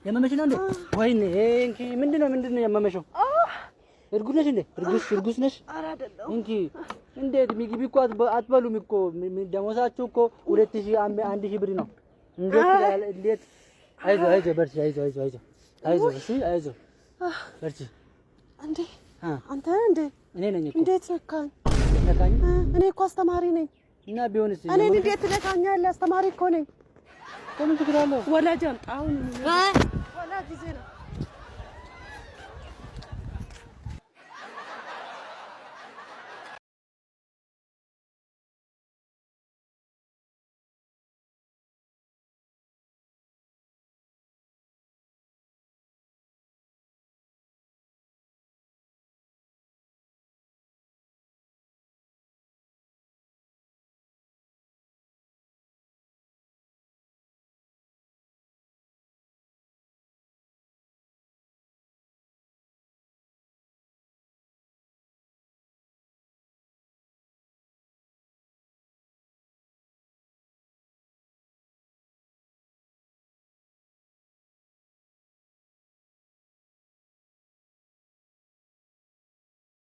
ያመመሽ ነው እንዴ? ወይኔ እንኪ ምንድነው ያመመሽው? እርጉዝ ነሽ እንዴ? እርጉዝ ነሽ? ኧረ አይደለሁም። እንኪ እንዴት ምግብ እኮ አትበሉም እኮ ደሞዛችሁ እኮ 2000 ብር ነው። እንዴት አይዞህ በርቺ፣ አይዞህ እሺ፣ አይዞህ በርቺ። እንዴ አንተ እንዴ? እኔ ነኝ እኮ። እንዴት ነካኝ? እኔ እኮ አስተማሪ ነኝ። እና ቢሆንስ እኔ እንዴት ትነካኛለህ? አስተማሪ እኮ ነኝ። ከምን ችግር አለው? ወላጅ አምጣ አሁን ወላጅ ይዘህ ነው